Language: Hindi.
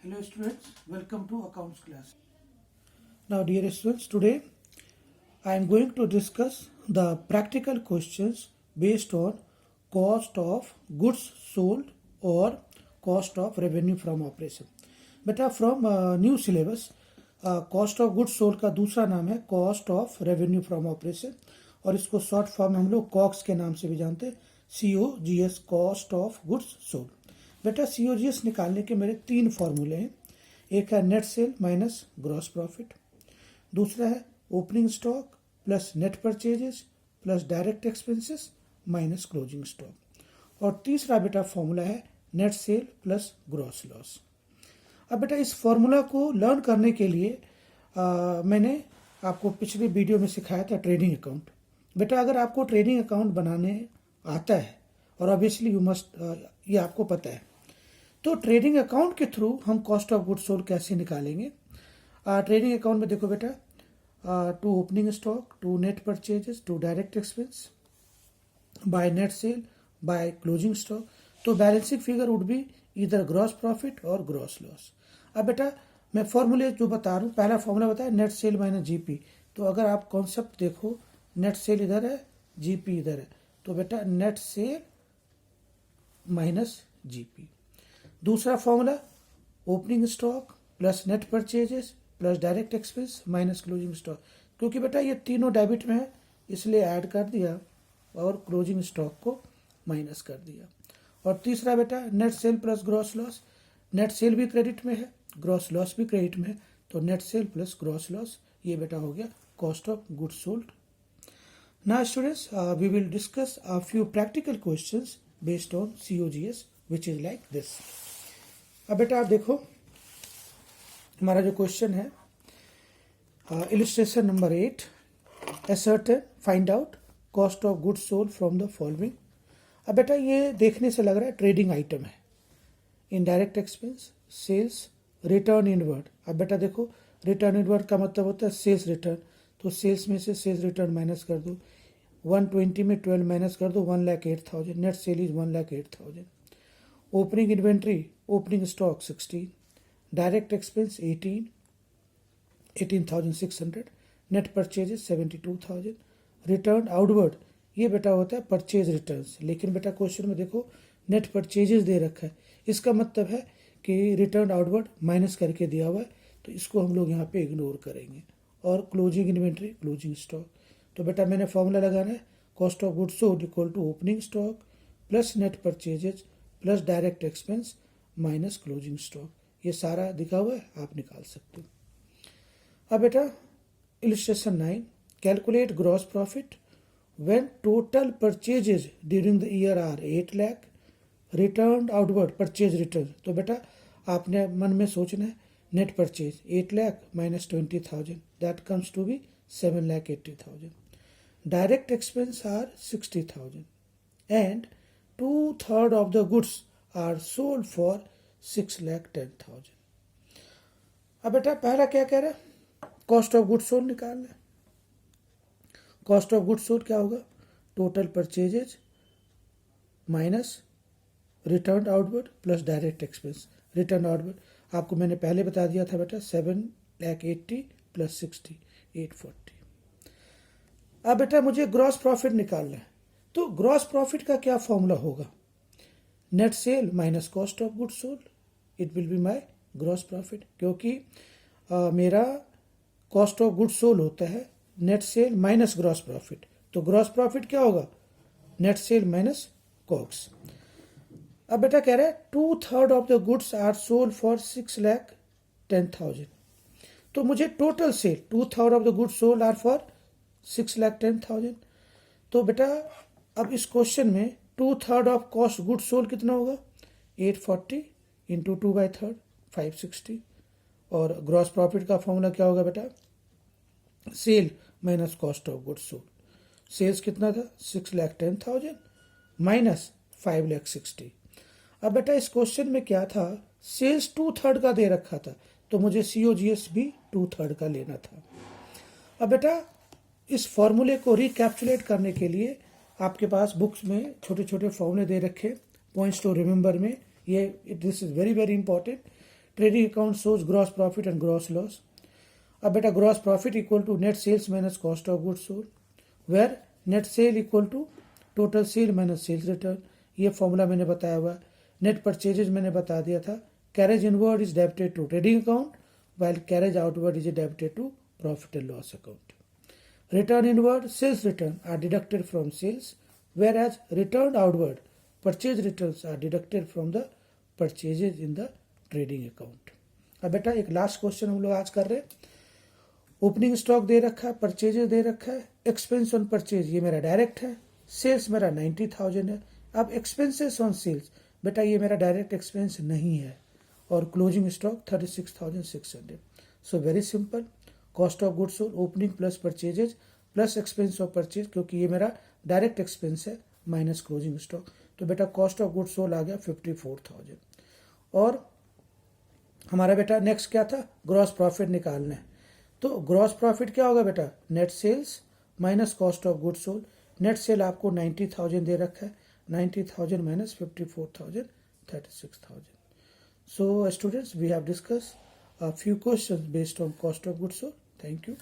Hello students, welcome to accounts class. Now dear students, today I am going to discuss the practical questions based on cost of goods sold or cost of revenue from operation. बेटा from new syllabus cost of goods sold का दूसरा नाम है cost of revenue from operation और इसको शॉर्ट फॉर्म में हम लोग कॉक्स के नाम से भी जानते हैं COGS cost of goods sold. बेटा COGS निकालने के मेरे तीन फॉर्मूले हैं। एक है net cell minus gross profit, दूसरा है opening stock plus net purchases plus direct expenses minus closing stock, और तीसरा बेटा फॉर्मूला है net sale plus gross loss. अब बेटा इस फॉर्मूला को लर्न करने के लिए मैंने आपको पिछले वीडियो में सिखाया था ट्रेडिंग अकाउंट। बेटा अगर आपको ट्रेडिंग अकाउंट बनाने आता है और ऑब्वियसली यू मस्ट ये आपको पता है, तो ट्रेडिंग अकाउंट के थ्रू हम कॉस्ट ऑफ गुड्स सोल्ड कैसे निकालेंगे। ट्रेडिंग अकाउंट में देखो बेटा, to opening stock, to net purchases, to direct expense, by net sale, by closing stock, तो बैलेंसिंग फिगर वुड बी इधर ग्रॉस प्रॉफिट और ग्रॉस लॉस। अब बेटा मैं फॉर्मूले जो बता रहा हूँ, पहला फॉर्मूला बताया नेट सेल माइनस जीपी, तो अगर आप कॉन्सेप्ट देखो नेट सेल इधर है, जीपी इधर है, तो बेटा नेट सेल माइनस जीपी। दूसरा formula opening stock plus net purchases plus direct expense minus closing stock, क्योंकि बेटा ये तीनों डेबिट में है इसलिए ऐड कर दिया और क्लोजिंग स्टॉक को माइनस कर दिया। और तीसरा बेटा net sale plus gross loss, net sale भी क्रेडिट में है, ग्रॉस लॉस भी क्रेडिट में है, तो net sale plus gross loss ये बेटा हो गया cost of goods sold. Now students, we will discuss a few practical questions based on COGS which is like this. अब बेटा आप देखो हमारा जो क्वेश्चन है illustration number 8, ascertain find out cost of goods sold from the following. अब बेटा ये देखने से लग रहा है ट्रेडिंग आइटम है, indirect expense, sales, return inward. अब बेटा देखो रिटर्न इनवर्ड का मतलब होता है सेल्स रिटर्न, तो सेल्स में से सेल्स रिटर्न माइनस कर दो, 120 में 12 माइनस कर दो, 1,08,000, net cell is 1,08,000। Opening inventory, opening stock 16, direct expense 18,600, net purchases 72,000, return outward ये बेटा होता है परचेज रिटर्न्स, लेकिन बेटा क्वेश्चन में देखो नेट परचेजेस दे रखा है, इसका मतलब है कि रिटर्न आउटवर्ड माइनस करके दिया हुआ है, तो इसको हम लोग यहाँ पे इग्नोर करेंगे। और क्लोजिंग इन्वेंट्री, क्लोजिंग स्टॉक, तो बेटा मैंने फॉर्मूला लगाना है cost of goods sold equal to opening stock plus net purchases plus direct expense minus closing stock, ये सारा दिखा हुआ है आप निकाल सकते हो। अब बेटा illustration 9, calculate gross profit when total purchases during the year are 8 lakh, returned outward purchase return, तो बेटा आपने मन में सोचना है net purchase 8 lakh minus 20,000 that comes to be 7,80,000, direct expense are 60,000 and 2/3 of the goods are sold for 6,10,000। अब बेटा पहला क्या कह रहा है, कॉस्ट ऑफ गुड्स सोल्ड निकालना है। कॉस्ट ऑफ गुड्स सोल्ड क्या होगा, total purchases minus return outward plus direct expense. Return outward आपको मैंने पहले बता दिया था बेटा 7,80,000 प्लस 60 840। अब बेटा मुझे ग्रॉस प्रॉफिट निकालना है, तो ग्रॉस प्रॉफिट का क्या फॉर्मूला होगा, net cell minus cost of goods sold, it will be my gross profit, क्योंकि मेरा कॉस्ट ऑफ गुड्स सोल्ड होता है net cell minus gross profit, तो ग्रॉस प्रॉफिट क्या होगा, नेट सेल माइनस कॉक्स। अब बेटा कह रहा है 2/3 of the goods are sold for 6,10,000, तो मुझे total sale 2/3 of the goods sold are for 6,10,000, तो बेटा अब इस क्वेश्चन में 2/3 ऑफ कॉस्ट गुड्स सोल्ड कितना होगा, 840 इंटू 2/3 560, और ग्रॉस प्रॉफिट का फॉर्मूला क्या होगा बेटा, sale minus cost of goods sold, sales कितना था 6,10,000 माइनस 5,60,000। अब बेटा इस क्वेश्चन में क्या था, सेल्स 2/3 का दे रखा था, तो मुझे COGS भी 2/3 का लेना था। अब बेटा इस फॉर्मूले को रिकैप्चुलेट करने के लिए आपके पास बुक्स में छोटे छोटे फॉर्मूले दे रखे, पॉइंट्स टू रिमेंबर में, ये this is very very important trading account shows gross profit and gross loss. अब बेटा gross profit equal to net sales minus cost of goods sold, where net sale equal to total sale minus sales return. ये फॉर्मूला मैंने बताया हुआ. नेट परचेजेज मैंने बता दिया था. Carriage inward is debited to trading account while carriage outward is debited to profit and loss account. Return inward, sales return are deducted from sales, whereas returned outward, purchase returns are deducted from the purchases in the trading account. अब बेटा एक लास्ट क्वेश्चन हम लोग आज कर रहे हैं. ओपनिंग स्टॉक दे रखा है, परचेजेज दे रखा है, एक्सपेंस ऑन परचेज ये मेरा डायरेक्ट है, सेल्स मेरा 90,000 है. अब एक्सपेंसेस ऑन सेल्स बेटा ये मेरा डायरेक्ट एक्सपेंस नहीं है, और closing stock 36,600. So very simple, cost of goods sold opening plus purchases plus expense of purchase, क्योंकि ये मेरा डायरेक्ट एक्सपेंस है, माइनस क्लोजिंग स्टॉक. तो बेटा कॉस्ट ऑफ गुड्स सोल्ड आ गया 54,000. और हमारा बेटा नेक्स्ट क्या था, ग्रॉस प्रॉफिट निकालना है. तो ग्रॉस प्रॉफिट क्या होगा बेटा, net sales minus cost of goods sold. Net sale आपको 90,000 दे रखा है, 90,000 माइनस 54,000, 36,000. So students, we have discussed a few questions based on cost of goods sold. Thank you.